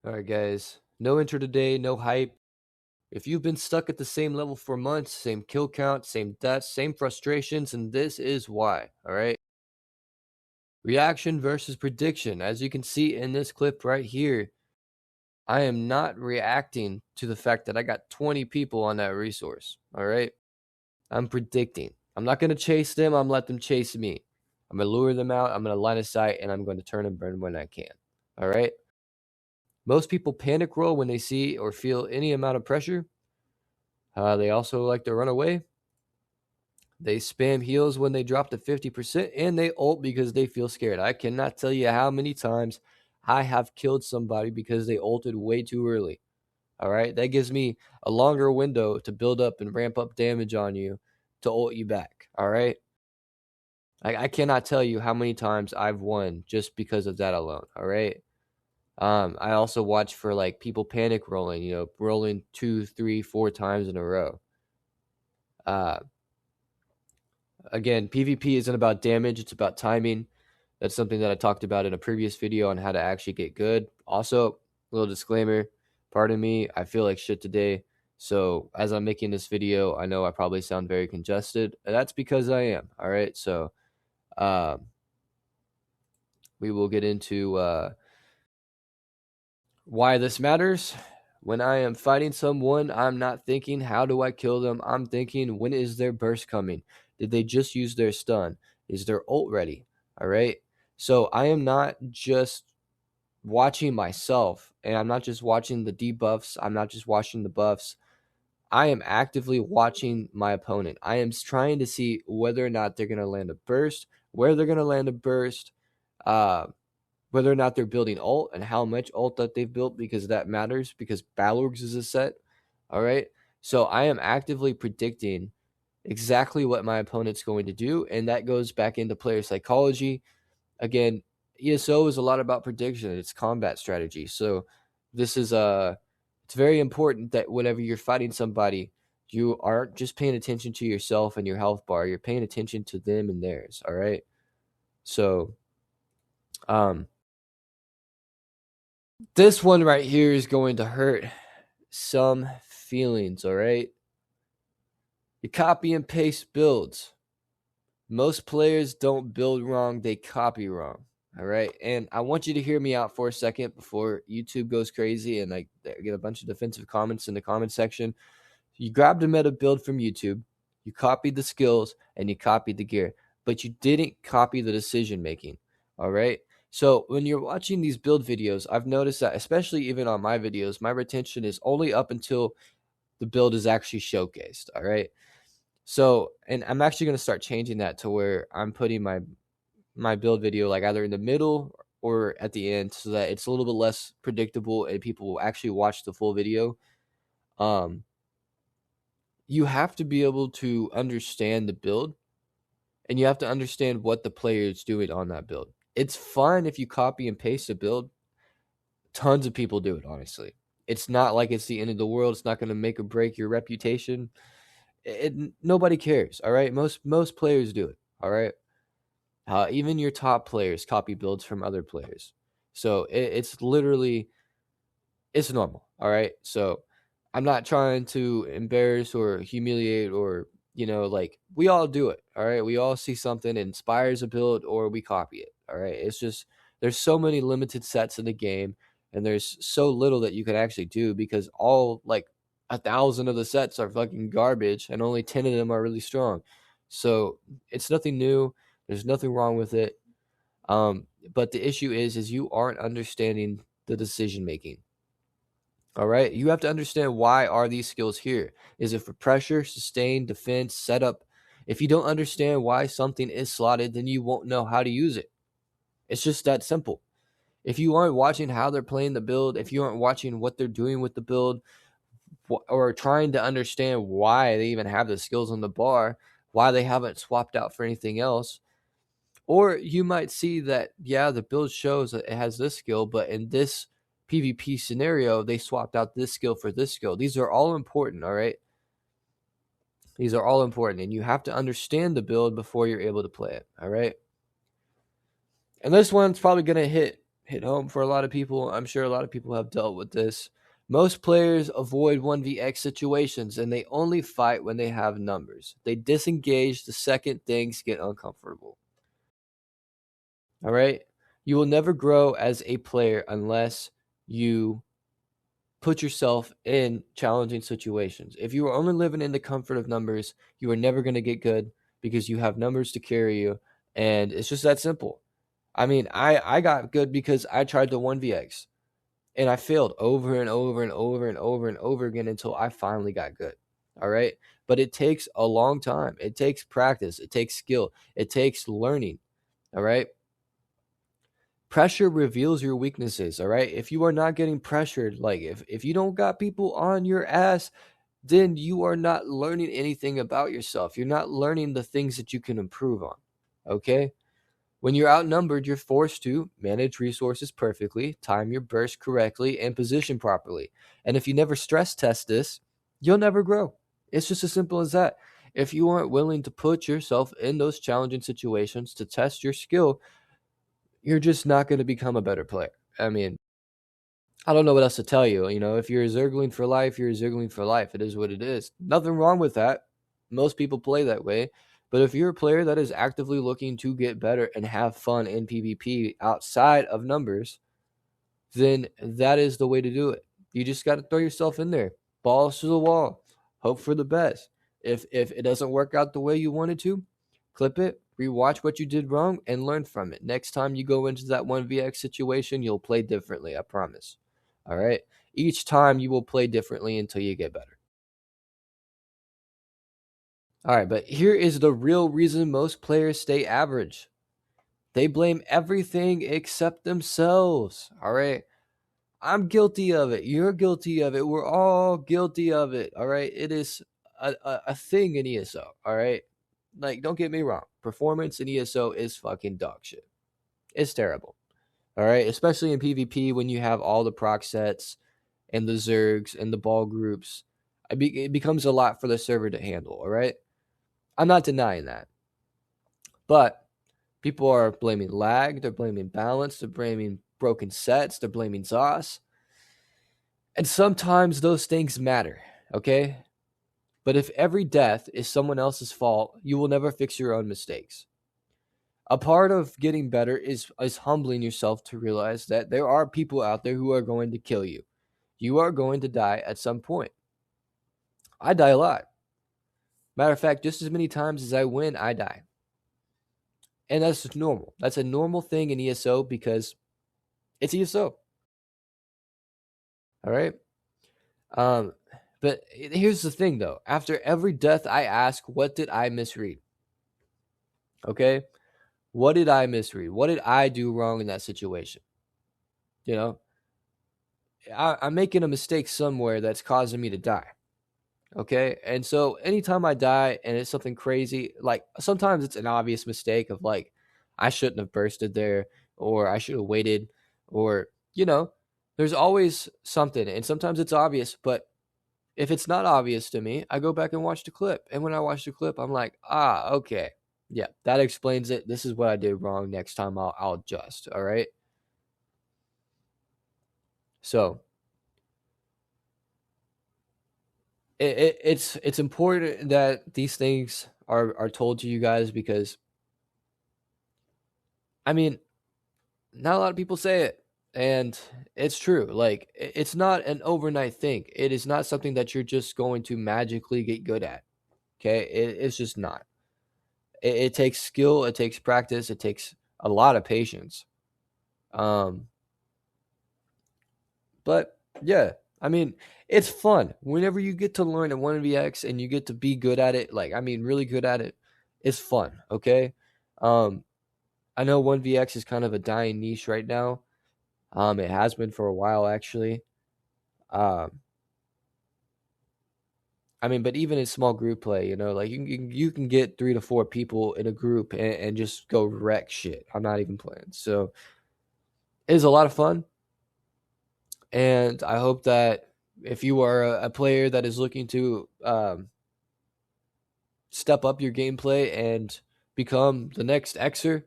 Alright guys, no intro today, no hype. If you've been stuck at the same level for months, same kill count, same deaths, same frustrations, and this is why, alright? Reaction versus prediction. As you can see in this clip right here, I am not reacting to the fact that I got 20 people on that resource, alright? I'm predicting. I'm not going to chase them, I'm let them chase me. I'm going to lure them out, I'm going to line of sight, and I'm going to turn and burn when I can, alright? Most people panic roll when they see or feel any amount of pressure. They also like to run away. They spam heals when they drop to 50%, and they ult because they feel scared. I cannot tell you how many times I have killed somebody because they ulted way too early. All right, that gives me a longer window to build up and ramp up damage on you to ult you back. All right, I cannot tell you how many times I've won just because of that alone. All right. I also watch for like people panic rolling, rolling 2, 3, 4 times in a row. Again, PvP isn't about damage, it's about timing. That's something that I talked about in a previous video on how to actually get good. Also, a little disclaimer, pardon me, I feel like shit today. So as I'm making this video, I know I probably sound very congested. And that's because I am. All right. So we will get into why this matters. When I am fighting someone, I'm not thinking, how do I kill them? I'm thinking, when is their burst coming? Did they just use their stun? Is their ult ready? All right. So I am not just watching myself, and I'm not just watching the debuffs. I'm not just watching the buffs. I am actively watching my opponent. I am trying to see whether or not they're going to land a burst, where they're going to land a burst, whether or not they're building ult and how much ult that they've built, because that matters, because Balorgs is a set. All right. So I am actively predicting exactly what my opponent's going to do, and that goes back into player psychology. Again, ESO is a lot about prediction. It's combat strategy. So this is it's very important that whenever you're fighting somebody, you aren't just paying attention to yourself and your health bar. You're paying attention to them and theirs. All right. So this one right here is going to hurt some feelings, all right? You copy and paste builds. Most players don't build wrong, they copy wrong, all right? And I want you to hear me out for a second before YouTube goes crazy and I get a bunch of defensive comments in the comment section. You grabbed a meta build from YouTube, you copied the skills, and you copied the gear, but you didn't copy the decision making, all right? So when you're watching these build videos, I've noticed that, especially even on my videos, my retention is only up until the build is actually showcased, all right? So, and I'm actually going to start changing that to where I'm putting my build video like either in the middle or at the end, so that it's a little bit less predictable and people will actually watch the full video. You have to be able to understand the build, and you have to understand what the player is doing on that build. It's fine if you copy and paste a build. Tons of people do it, honestly. It's not like it's the end of the world. It's not going to make or break your reputation. Nobody cares, all right? Most players do it, all right? Even your top players copy builds from other players. So it's literally, it's normal, all right? So I'm not trying to embarrass or humiliate or, like, we all do it, all right? We all see something that inspires a build or we copy it, all right? It's just, there's so many limited sets in the game, and there's so little that you can actually do because all, like, 1,000 of the sets are fucking garbage and only 10 of them are really strong. So it's nothing new. There's nothing wrong with it. But the issue is you aren't understanding the decision making. All right, you have to understand, why are these skills here? Is it for pressure, sustain, defense, setup? If you don't understand why something is slotted, then you won't know how to use it. It's just that simple. If you aren't watching how they're playing the build, if you aren't watching what they're doing with the build, or trying to understand why they even have the skills on the bar, why they haven't swapped out for anything else, or you might see that, yeah, the build shows that it has this skill, but in this PvP scenario, they swapped out this skill for this skill. These are all important, all right? These are all important, and you have to understand the build before you're able to play it, all right? And this one's probably going to hit hit home for a lot of people. I'm sure a lot of people have dealt with this. Most players avoid 1vx situations and they only fight when they have numbers. They disengage the second things get uncomfortable. All right? You will never grow as a player unless you put yourself in challenging situations. If you are only living in the comfort of numbers, you are never going to get good because you have numbers to carry you. And it's just that simple. I mean, I got good because I tried the 1vx and I failed over and over and over and over and over again until I finally got good. All right. But it takes a long time. It takes practice. It takes skill. It takes learning. All right. Pressure reveals your weaknesses. All right. If you are not getting pressured, like if you don't got people on your ass, then you are not learning anything about yourself. You're not learning the things that you can improve on. Okay. When you're outnumbered, you're forced to manage resources perfectly, time your burst correctly, and position properly. And if you never stress test this, you'll never grow. It's just as simple as that. If you aren't willing to put yourself in those challenging situations to test your skill, you're just not going to become a better player. I mean, I don't know what else to tell you. You know, if you're a Zergling for life, you're a Zergling for life. It is what it is. Nothing wrong with that. Most people play that way. But if you're a player that is actively looking to get better and have fun in PvP outside of numbers, then that is the way to do it. You just got to throw yourself in there, balls to the wall, hope for the best. If it doesn't work out the way you wanted to, clip it, rewatch what you did wrong, and learn from it. Next time you go into that 1vx situation, you'll play differently, I promise. All right? Each time you will play differently until you get better. All right, but here is the real reason most players stay average. They blame everything except themselves. All right? I'm guilty of it. You're guilty of it. We're all guilty of it. All right? It is a thing in ESO. All right? Like, don't get me wrong. Performance in ESO is fucking dog shit. It's terrible. All right? Especially in PvP when you have all the proc sets and the Zergs and the ball groups. It becomes a lot for the server to handle. All right? I'm not denying that. But people are blaming lag. They're blaming balance. They're blaming broken sets. They're blaming sauce. And sometimes those things matter, okay? But if every death is someone else's fault, you will never fix your own mistakes. A part of getting better is humbling yourself to realize that there are people out there who are going to kill you. You are going to die at some point. I die a lot. Matter of fact, just as many times as I win, I die. And that's normal. That's a normal thing in ESO because it's ESO. All right? But here's the thing, though. After every death, I ask, what did I misread? Okay? What did I misread? What did I do wrong in that situation? You know, I'm making a mistake somewhere that's causing me to die. Okay? And so anytime I die and it's something crazy, like sometimes it's an obvious mistake of like, I shouldn't have bursted there, or I should have waited, or, you know, there's always something. And sometimes it's obvious, but if it's not obvious to me, I go back and watch the clip. And when I watch the clip, I'm like, okay. Yeah, that explains it. This is what I did wrong. Next time I'll adjust. All right. So it's important that these things are told to you guys because, I mean, not a lot of people say it. And it's true. Like, it's not an overnight thing. It is not something that you're just going to magically get good at. Okay. It's just not. It takes skill, it takes practice, it takes a lot of patience. But yeah, I mean, it's fun whenever you get to learn at 1vx and you get to be good at it. Like, I mean, really good at it. It's fun. Okay. I know 1vx is kind of a dying niche right now. It has been for a while actually. I mean, but even in small group play, you know, like you can get 3 to 4 people in a group and just go wreck shit. I'm not even playing. So it is a lot of fun. And I hope that if you are a player that is looking to step up your gameplay and become the next Xer,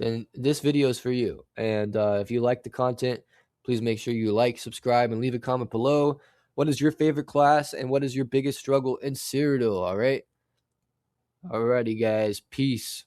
then this video is for you. And if you like the content, please make sure you like, subscribe, and leave a comment below. What is your favorite class and what is your biggest struggle in Cyrodiil? All right. Alrighty, guys. Peace.